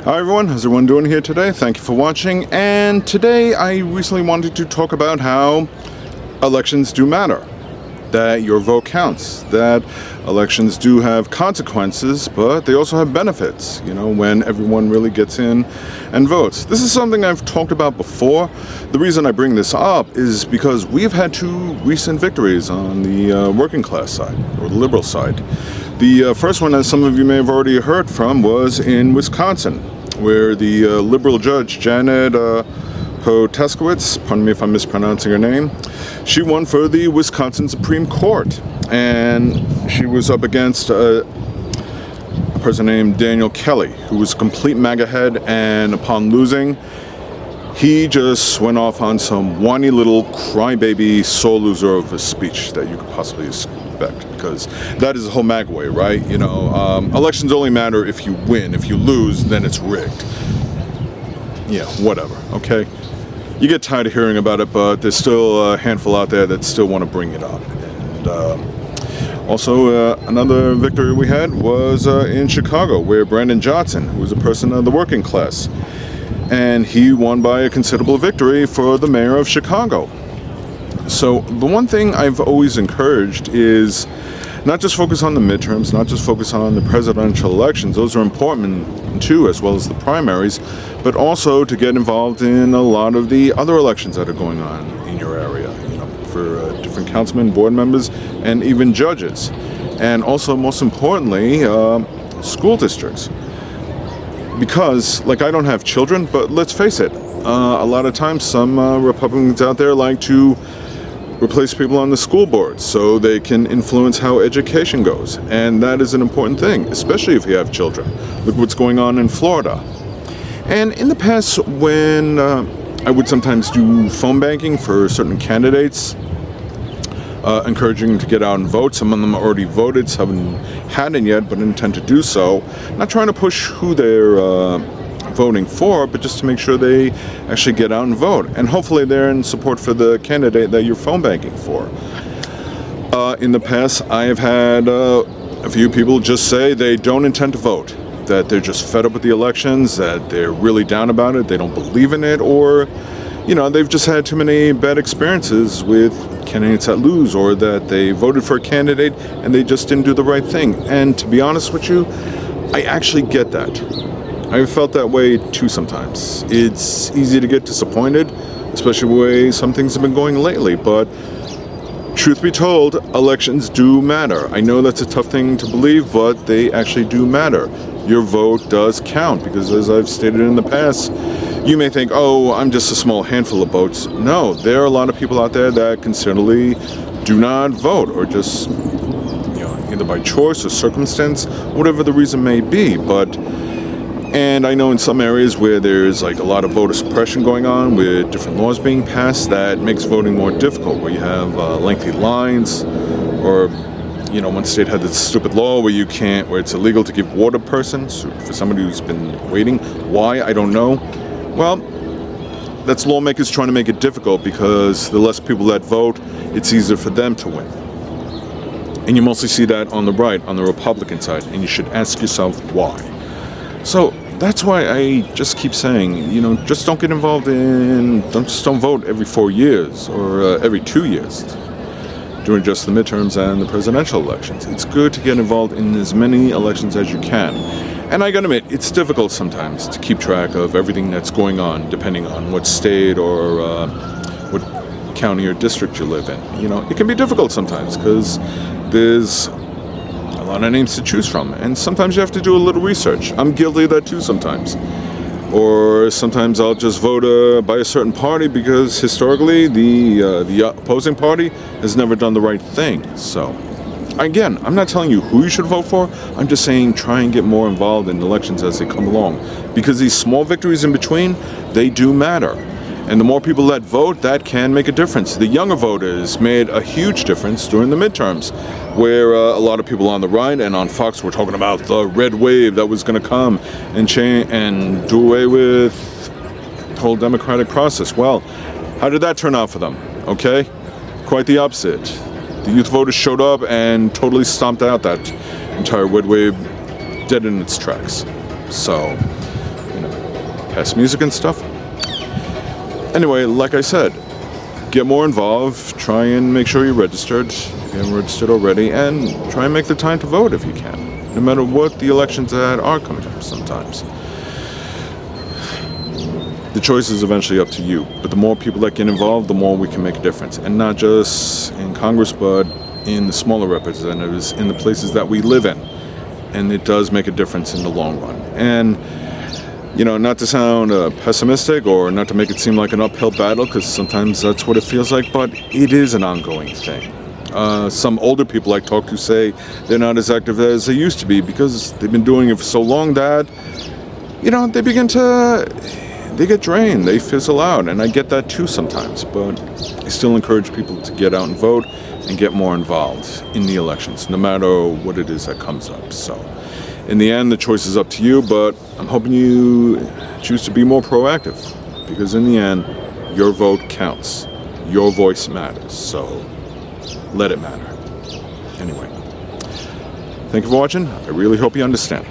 Hi everyone, how's everyone doing here today? Thank you for watching. And today I recently wanted to talk about how elections do matter, that your vote counts, that elections do have consequences, but they also have benefits, when everyone really gets in and votes. This is something I've talked about before. The reason I bring this up is because we've had two recent victories on the working class side, or the liberal side. The first one, as some of you may have already heard from, was in Wisconsin, where the liberal judge, Janet Poteskowitz, pardon me if I'm mispronouncing her name, she won for the Wisconsin Supreme Court. And she was up against a person named Daniel Kelly, who was a complete MAGA head, and upon losing, he just went off on some whiny little crybaby sore loser of a speech that you could possibly expect, because that is the whole MAGA way, right? Elections only matter if you win. If you lose, then it's rigged. Yeah, whatever, okay? You get tired of hearing about it, but there's still a handful out there that still want to bring it up. And also, another victory we had was in Chicago, where Brandon Johnson, who was a person of the working class, and he won by a considerable victory for the mayor of Chicago. So the one thing I've always encouraged is not just focus on the midterms, not just focus on the presidential elections. Those are important too, as well as the primaries, but also to get involved in a lot of the other elections that are going on in your area, for different councilmen, board members, and even judges. And also, most importantly, school districts. Because, I don't have children, but let's face it, a lot of times some Republicans out there like to replace people on the school board so they can influence how education goes. And that is an important thing, especially if you have children. Look what's going on in Florida. And in the past, when I would sometimes do phone banking for certain candidates, encouraging them to get out and vote. Some of them already voted, some hadn't yet, but intend to do so. Not trying to push who they're voting for, but just to make sure they actually get out and vote. And hopefully they're in support for the candidate that you're phone banking for. In the past, I have had a few people just say they don't intend to vote, that they're just fed up with the elections, that they're really down about it, they don't believe in it, or they've just had too many bad experiences with candidates that lose, or that they voted for a candidate and they just didn't do the right thing. And to be honest with you, I actually get that. I've felt that way too sometimes. It's easy to get disappointed, especially the way some things have been going lately, but truth be told, elections do matter. I know that's a tough thing to believe, but they actually do matter. Your vote does count, because as I've stated in the past, you may think, oh, I'm just a small handful of votes. No, there are a lot of people out there that consistently do not vote, or just, either by choice or circumstance, whatever the reason may be. And I know in some areas where there's a lot of voter suppression going on, with different laws being passed, that makes voting more difficult, where you have lengthy lines, or one state had this stupid law where it's illegal to give water persons for somebody who's been waiting. Why? I don't know. Well, that's lawmakers trying to make it difficult, because the less people that vote, it's easier for them to win. And you mostly see that on the right, on the Republican side, and you should ask yourself why. So that's why I just keep saying, just don't get involved don't vote every 4 years or every 2 years during just the midterms and the presidential elections. It's good to get involved in as many elections as you can. And I gotta admit, it's difficult sometimes to keep track of everything that's going on, depending on what state or what county or district you live in. It can be difficult sometimes, because there's a lot of names to choose from, and sometimes you have to do a little research. I'm guilty of that too sometimes. Or sometimes I'll just vote by a certain party, because historically the opposing party has never done the right thing. So again, I'm not telling you who you should vote for. I'm just saying try and get more involved in elections as they come along, because these small victories in between, they do matter. And the more people that vote, that can make a difference. The younger voters made a huge difference during the midterms, where a lot of people on the right and on Fox were talking about the red wave that was going to come and change and do away with the whole democratic process. Well, how did that turn out for them? Okay, quite the opposite. The youth voters showed up and totally stomped out that entire red wave, dead in its tracks. So, past music and stuff. Anyway, like I said, get more involved, try and make sure you're registered if you haven't registered already, and try and make the time to vote if you can, no matter what the elections that are coming up sometimes. The choice is eventually up to you, but the more people that get involved, the more we can make a difference, and not just in Congress, but in the smaller representatives, in the places that we live in, and it does make a difference in the long run. And you know, not to sound pessimistic or not to make it seem like an uphill battle, because sometimes that's what it feels like, but it is an ongoing thing. Some older people I talk to say they're not as active as they used to be because they've been doing it for so long that, you know, they get drained, they fizzle out, and I get that too sometimes, but I still encourage people to get out and vote and get more involved in the elections, no matter what it is that comes up. So in the end, the choice is up to you, but I'm hoping you choose to be more proactive, because in the end, your vote counts. Your voice matters, so let it matter. Anyway, thank you for watching. I really hope you understand.